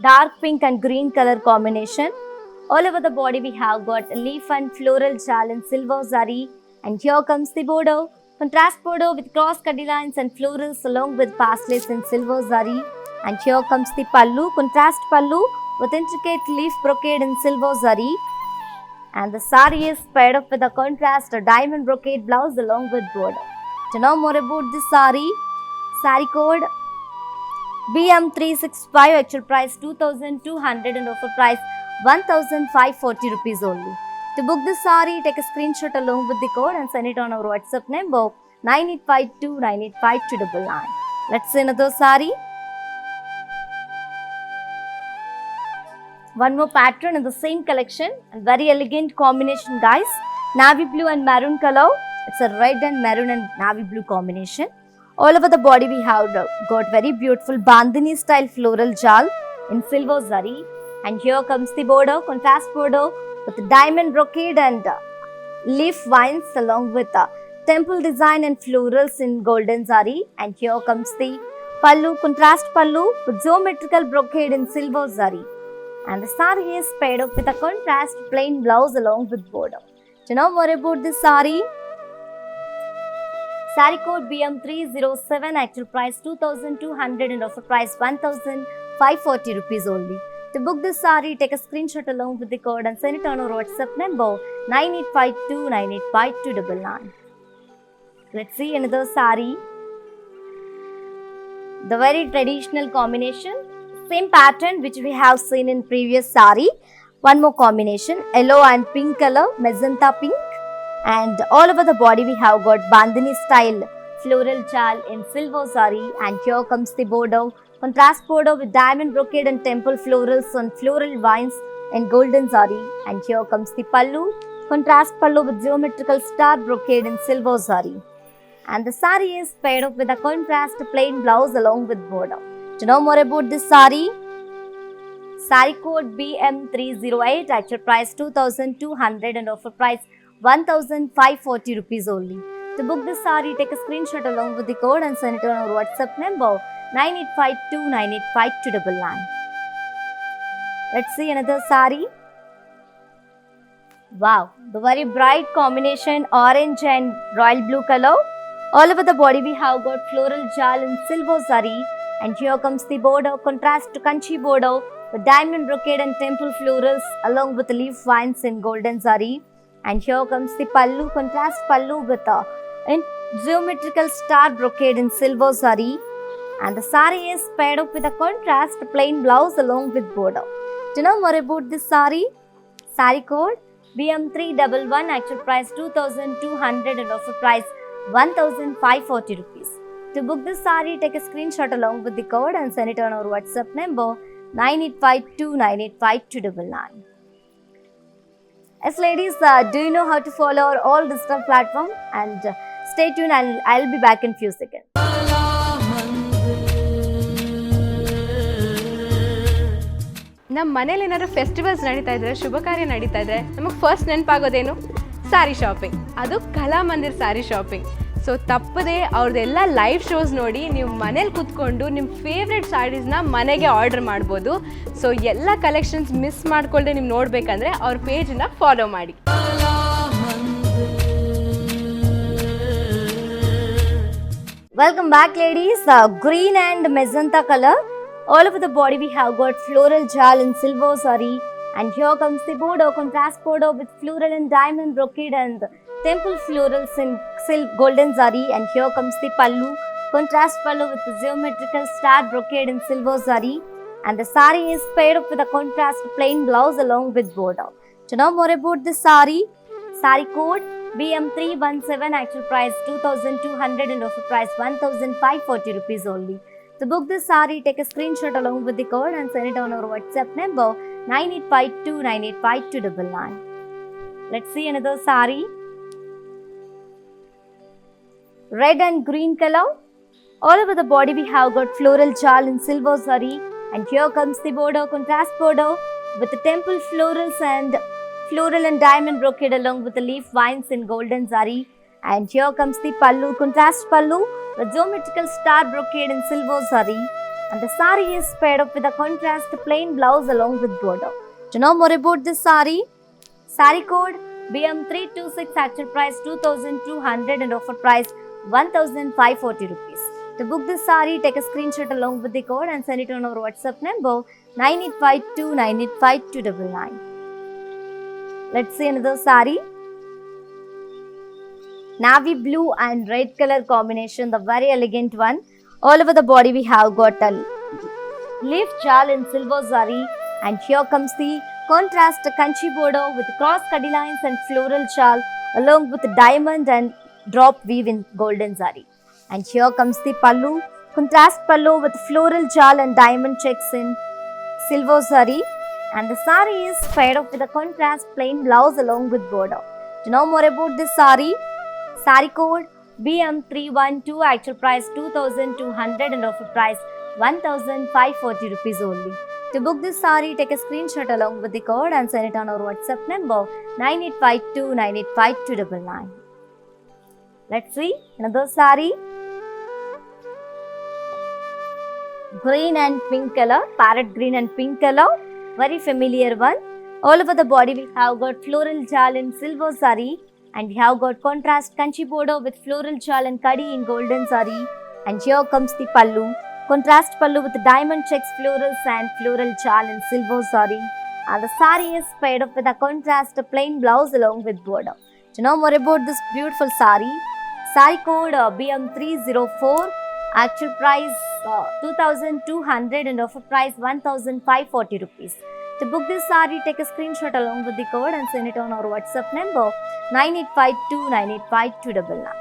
dark pink and green color combination. All over the body we have got leaf and floral jal in silver zari. And here comes the border, contrast border with cross cutty lines and florals along with parsleys in silver zari. And here comes the pallu, contrast pallu with intricate leaf brocade in silver zari. And the saree is paired up with a contrast diamond brocade blouse along with border. To know more about this saree code BM365, actual price 2200 and offer price 1540 rupees only. To book this saree, take a screenshot along with the code and send it on our WhatsApp number 9852985299. Let's see another saree. One more pattern in the same collection and very elegant combination, guys. Navy blue and maroon color. It's a red and maroon and navy blue combination. All over the body we have got very beautiful bandhani style floral jal in silver zari. And here comes the border, contrast border with diamond brocade and leaf vines along with temple design and florals in golden zari. And here comes the pallu, contrast pallu with geometrical brocade in silver zari. And the saree is paired up with a contrast plain blouse along with border. To know more about this saree code BM307, actual price 2200 and offer price 1540 rupees only. To book this saree, take a screenshot along with the code and send it on our WhatsApp number 9852985299. Let's see another saree. The very traditional combination, same pattern which we have seen in previous saree. One more combination, yellow and pink color, magenta pink. And all over the body we have got bandhani style floral jal in silver zari. And here comes the border, contrast border with diamond brocade and temple florals on floral vines in golden zari. And here comes the pallu, contrast pallu with geometrical star brocade in silver zari. And the saree is paired up with a contrast plain blouse along with border. To know more about this saree code BM308, actual price 2200 and offer price 1540 rupees only. To book this saree, take a screenshot along with the code and send it on our WhatsApp number 9852985299. Let's see another sari. Wow, the very bright combination orange and royal blue color. All over the body we have got floral jal in silver zari, and here comes the border, contrast to kanchi border with diamond brocade and temple florals along with leaf vines in golden zari. And here comes the pallu, contrast pallu with a in geometrical star brocade in silver zari. And the sari is paired up with a contrast plain blouse along with border. Do you know more about this sari? Sari code BM311, actual price 2,200 and offer price 1,540 rupees. To book this sari, take a screenshot along with the code and send it on our WhatsApp number 9852985299. Yes, ladies, do you know how to follow our all digital platform? And stay tuned, and I'll be back in few seconds. ನಮ್ಮ ಮನೇಲಿ ಏನಾದ್ರು festivals ನಡೀತಾ ಇದ್ರೆ, ಶುಭ ಕಾರ್ಯ ನಡೀತಾ ಇದ್ರೆ ನಮಗೆ first ನೆನಪಾಗೋದೇನು? Sari shopping. ಅದು ಕಲಾಮಂದಿರ್ ಸ್ಯಾರಿ ಶಾಪಿಂಗ್. ಸೊ ತಪ್ಪದೆ ಅವ್ರದ್ದೆಲ್ಲ ಲೈವ್ ಶೋಸ್ ನೋಡಿ ನೀವು ಮನೇಲಿ ಕೂತ್ಕೊಂಡು ನಿಮ್ಮ ಫೇವ್ರೆಟ್ ಸ್ಯಾರೀಸ್ನ ಮನೆಗೆ ಆರ್ಡರ್ ಮಾಡ್ಬೋದು. ಸೊ ಎಲ್ಲ ಕಲೆಕ್ಷನ್ಸ್ ಮಿಸ್ ಮಾಡ್ಕೊಳ್ಳದೆ ನೀವು ನೋಡಬೇಕಂದ್ರೆ ಅವ್ರ ಪೇಜನ್ನ ಫಾಲೋ ಮಾಡಿ. Welcome back, ladies. Green and magenta color. All over the body we have got floral jal in silver zari, and here comes the border, contrast border with floral and diamond brocade and temple florals in golden zari. And here comes the pallu, contrast pallu with the geometrical star brocade in silver zari. And the sari is paired up with a contrast plain blouse along with border. To know more about this sari, sari code BM317, actual price 2,200 and offer price 1,540 rupees only. To book this sari, take a screenshot along with the code and send it on our WhatsApp number 9852985299. Let's see another sari. Red and green color. All over the body we have got floral jal in silver zari, and here comes the border, contrast border with the temple florals and floral and diamond brocade along with the leaf vines in golden zari. And here comes the pallu, contrast pallu with geometrical star brocade in silver zari. And the sari is paired up with a contrast plain blouse along with border. To know more about this sari, sari code BM326, actual price 2,200 and offer price 1,540 rupees. To book this sari, take a screenshot along with the code and send it on our WhatsApp number 9852985299. Let's see another sari. Navy blue and red color combination, the very elegant one. All over the body we have got a leaf jal in silver zari, and here comes the contrast kanchi border with cross kadi lines and floral jal along with diamond and drop weave in golden zari. And here comes the pallu, contrast pallu with floral jal and diamond checks in silver zari. And the sari is paired up with a contrast plain blouse along with border. To know more about this sari, sari code BM312, actual price 2,200 and offer price 1,540 rupees only. To book this sari, take a screenshot along with the code and send it on our WhatsApp number 9852985299. Let's see another sari. Green and pink color, parrot green and pink color, very familiar one. All over the body we have got floral jal in silver zari, and we have got contrast kanchi border with floral jal and kadi in golden zari. And here comes the pallu, contrast pallu with diamond checks florals and floral jal in silver zari. And the sari is paired up with a contrast plain blouse along with border. To know more about this beautiful sari, sari code BM304, actual price 2,200 and offer price 1,540 rupees. To book this sari, take a screenshot along with the code and send it on our WhatsApp number 9852985299.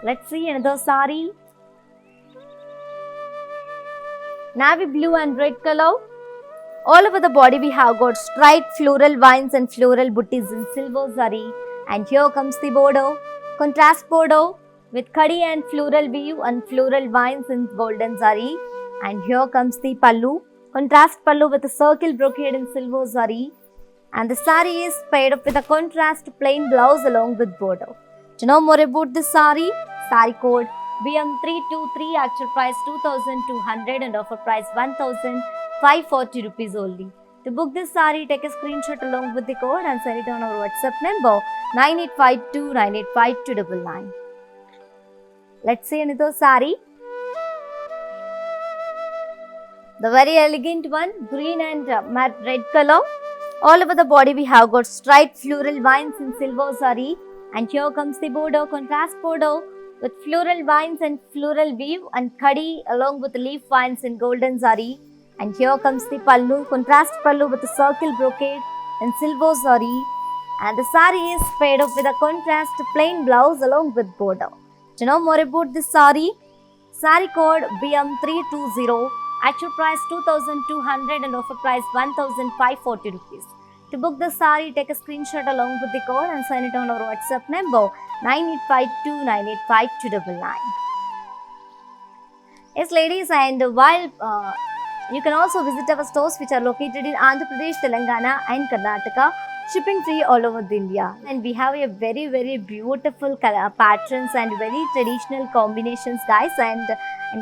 Let's see another sari. Navy blue and red color. All over the body we have got striped floral vines and floral booties in silver zari. And here comes the border, contrast border with kadi and floral weave and floral vines in golden zari. And here comes the pallu, contrast pallu with a circle brocade in silver zari. And the sari is paired up with a contrast plain blouse along with border. To know more about this sari, sari code BM323, actual price 2200 and offer price 1540 rupees only. To book this saree, take a screenshot along with the code and send it on our WhatsApp number 9852985299. Let's see another saree. The very elegant one, green and matte red color. All over the body we have got striped floral vines in silver saree, and here comes the border, contrast border with floral vines and floral weave and khadi along with leaf vines in golden saree. And here comes the pallu, contrast pallu with a circle brocade in silver saree. And the saree is paired up with a contrast plain blouse along with border. To know more about this saree, saree code BM320. Actual price 2200 and offer price 1540 rupees. To book the saree, take a screenshot along with the code and send it on our WhatsApp number 9852985299. Yes, ladies, and while you can also visit our stores which are located in Andhra Pradesh, Telangana and Karnataka, shipping free all over India. And we have a very beautiful patterns and very traditional combinations, guys, and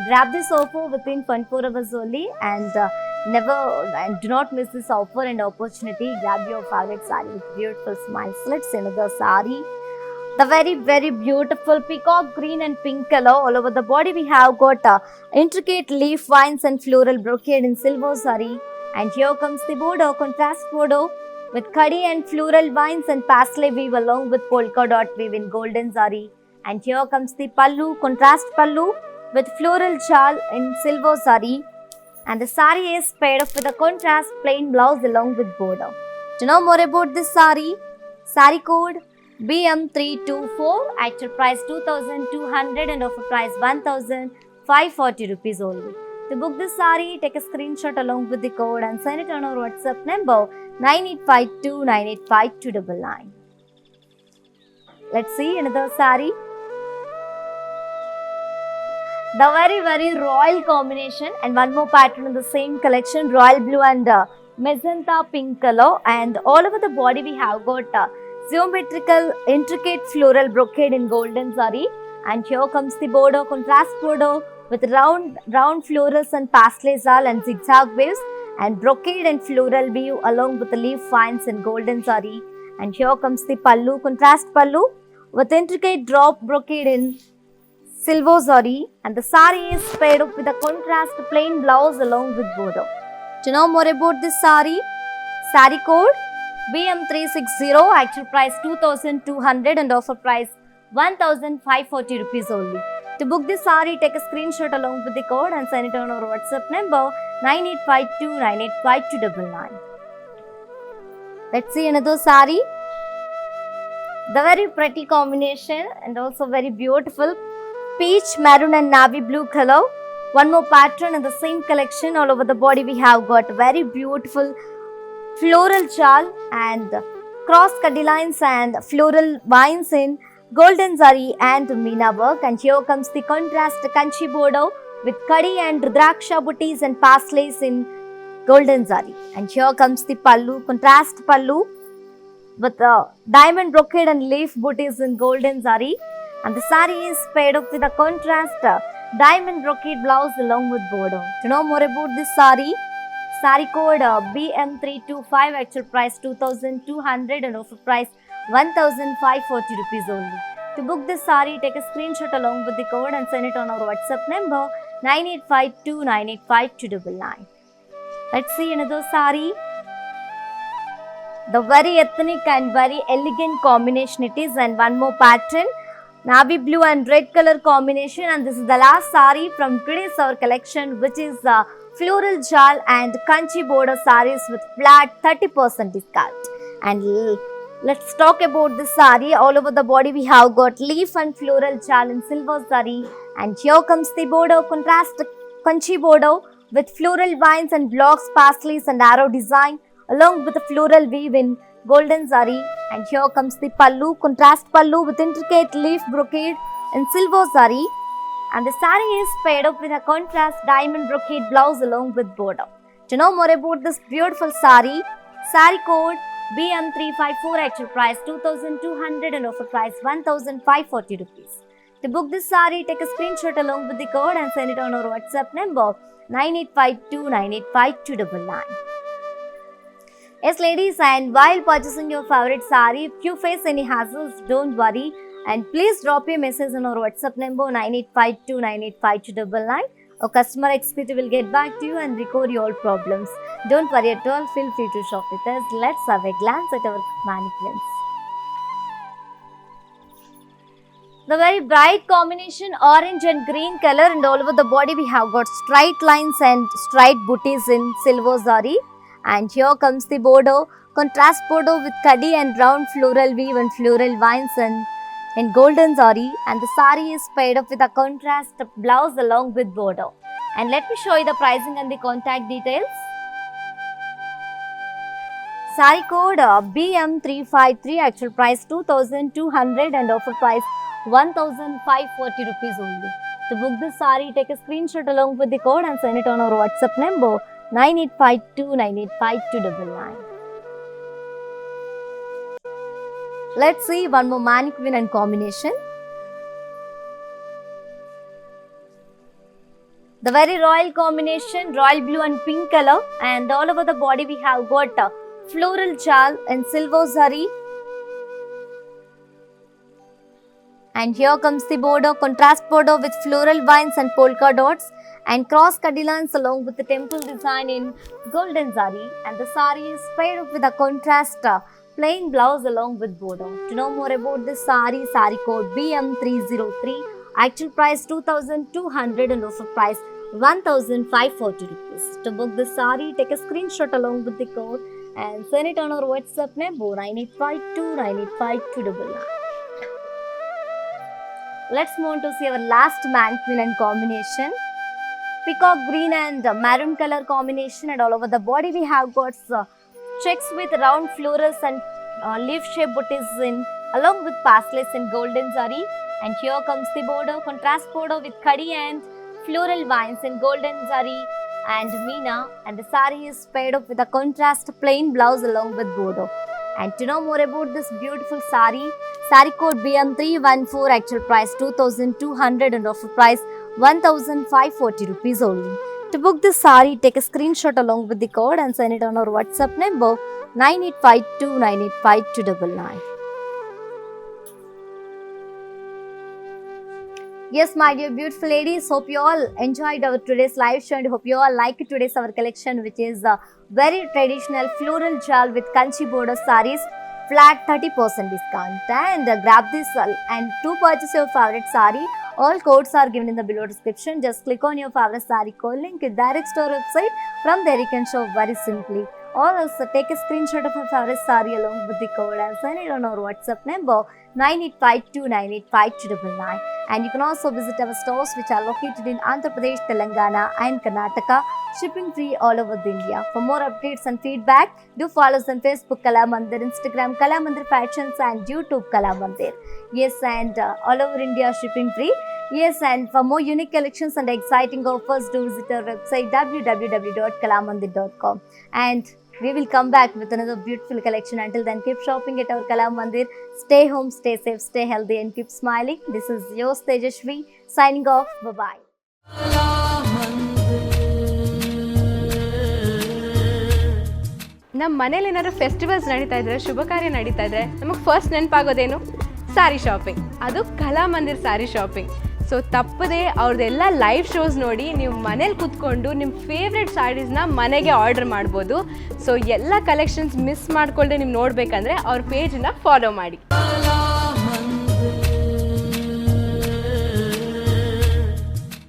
grab this offer within 24 hours only, and do not miss this offer and opportunity. Grab your favorite saree with beautiful smiles. Let's see another saree. The very beautiful peacock green and pink color. All over the body we have got intricate leaf vines and floral brocade in silver saree. And here comes the border, contrast border with khadi and floral vines and paisley weave along with polka dot weave in golden saree. And here comes the pallu, contrast pallu with floral shawl in silver saree. And the saree is paired up with a contrast plain blouse along with border. To know more about this saree, saree code BM324, actual price 2200 and offer price 1540 rupees only. To book this saree, take a screenshot along with the code and send it on our WhatsApp number 9852985299. Let's see another saree. The very royal combination and one more pattern in the same collection, royal blue and magenta pink color, and all over the body we have got geometrical intricate floral brocade in golden saree. And here comes the border, contrast border with round florals and paisley shawl and zigzag waves and brocade and floral weave along with the leaf vines in golden saree. And here comes the pallu, contrast pallu with intricate drop brocade in silver saree, and the saree is paired up with a contrast plain blouse along with border. To know more about this saree, saree code BM360, actual price 2200 and offer price 1540 rupees only. To book this saree, take a screenshot along with the code and send it on our WhatsApp number 9852985299. Let's see another saree. The very pretty combination and also very beautiful peach, maroon and navy blue color. One more pattern in the same collection. All over the body we have got very beautiful floral shawl and cross cutty lines and floral vines in golden zari and meena work. And here comes the contrast kanchi border with kadi and rudraksha booties and pasleys in golden zari. And here comes the pallu, contrast pallu with diamond brocade and leaf booties in golden zari. And the saree is paired up with a contrast diamond brocade blouse along with border. To know more about this saree, saree code BM325, actual price 2200 and offer price 1540 rupees only. To book this saree, take a screenshot along with the code and send it on our WhatsApp number 9852985299. Let's see another saree. The very ethnic and very elegant combination it is, and one more pattern. Navy blue and red color combination, and this is the last saree from today's our collection, which is floral shawl and kanchi border sarees with flat 30% discount. And let's talk about this saree. All over the body we have got leaf and floral shawl in silver saree, and here comes the border, contrast kanchi border with floral vines and blocks, pasleys and arrow design along with the floral weave in golden zari. And here comes the pallu, contrast pallu with intricate leaf brocade in silver zari. And the saree is paired up with a contrast diamond brocade blouse along with border. To know more about this beautiful saree, saree code BM354, actual price 2200 and offer price 1540 rupees. To book this saree, take a screenshot along with the code and send it on our WhatsApp number 9852985299. Yes, ladies, and while purchasing your favorite saree, if you face any hassles, don't worry, and please drop your message on our WhatsApp number 9852985299. Our customer executive will get back to you and record your problems. Don't worry at all, feel free to shop with us. Let's have a glance at our mannequins. The very bright combination orange and green color, and all over the body we have got straight lines and straight booties in silver zari. And here comes the border, contrast border with kadi and round floral weave and floral vines and golden zari. And the sari is paired up with a contrast blouse along with border. And let me show you the pricing and the contact details. Sari code BM353, actual price 2200 and offer price 1540 rupees only. To book this saree, take a screenshot along with the code and send it on our WhatsApp number 9852985299. Let's see one more mannequin and combination. The very royal combination, royal blue and pink color, and all over the body we have got floral chal and silver zari. And here comes the border, contrast border with floral vines and polka dots and cross kadi lines along with the temple design in golden zari. And the sari is paired up with a contrast plain blouse along with border. To know more about this sari, sari code BM303, actual price 2200 and offer price 1540 rupees. To book this sari, take a screenshot along with the code and send it on our WhatsApp number 9852985299. Let's move on to see our last mannequin and combination. Peacock green and maroon color combination, and all over the body we have got checks with round florals and leaf shaped booties in along with pastelis in golden zari. And here comes the border, contrast border with kadi and floral vines in golden zari and meena. And the sari is paired up with a contrast plain blouse along with border. And to know more about this beautiful sari, sari code BM314, actual price 2200 and offer price 1540 rupees only. To book this sari, take a screenshot along with the code and send it on our WhatsApp number 9852985299. Yes, my dear beautiful ladies, hope you all enjoyed our today's live show and hope you all like today's our collection, which is very traditional floral jal with kanchi border sarees, flat 30% discount. And grab this and to purchase your favorite saree, all codes are given in the below description. Just click on your favorite saree code link, it directs to our website. From there you can shop very simply. Or also take a screenshot of your favorite saree along with the code and send it on our WhatsApp number 9852985299. And you can also visit our stores which are located in Andhra Pradesh, Telangana and Karnataka, shipping free all over India. For more updates and feedback, do follow us on Facebook Kala Mandir, Instagram Kala Mandir Fashions and YouTube Kala Mandir. Yes, and all over India shipping free. Yes, and for more unique collections and exciting offers, do visit our website www.kalamandir.com. And we will come back with another beautiful collection. Until then, keep shopping at our Kala Mandir. Stay home, stay safe, stay healthy and keep smiling. This is yours Tejashvi signing off. Bye-bye. ನಮ್ಮ ಮನೇಲಿ ಏನಾದ್ರು festivals ನಡೀತಾ ಇದ್ರೆ, ಶುಭ ಕಾರ್ಯ ನಡೀತಾ ಇದ್ರೆ ನಮಗೆ first ನೆನಪಾಗೋದೇನು? Sari shopping. ಅದು ಕಲಾ ಮಂದಿರ್ ಸ್ಯಾರಿ ಶಾಪಿಂಗ್. ಸೊ ತಪ್ಪದೆ ಅವ್ರದ್ದೆಲ್ಲ ಲೈವ್ ಶೋಸ್ ನೋಡಿ ನೀವು ಮನೇಲಿ ಕೂತ್ಕೊಂಡು ನಿಮ್ಮ ಫೇವ್ರೆಟ್ ಸ್ಯಾರೀಸ್ನ ಮನೆಗೆ ಆರ್ಡರ್ ಮಾಡ್ಬೋದು. ಸೊ ಎಲ್ಲ ಕಲೆಕ್ಷನ್ಸ್ ಮಿಸ್ ಮಾಡ್ಕೊಳ್ಳದೆ ನೀವು ನೋಡಬೇಕಂದ್ರೆ ಅವ್ರ ಪೇಜನ್ನ ಫಾಲೋ ಮಾಡಿ.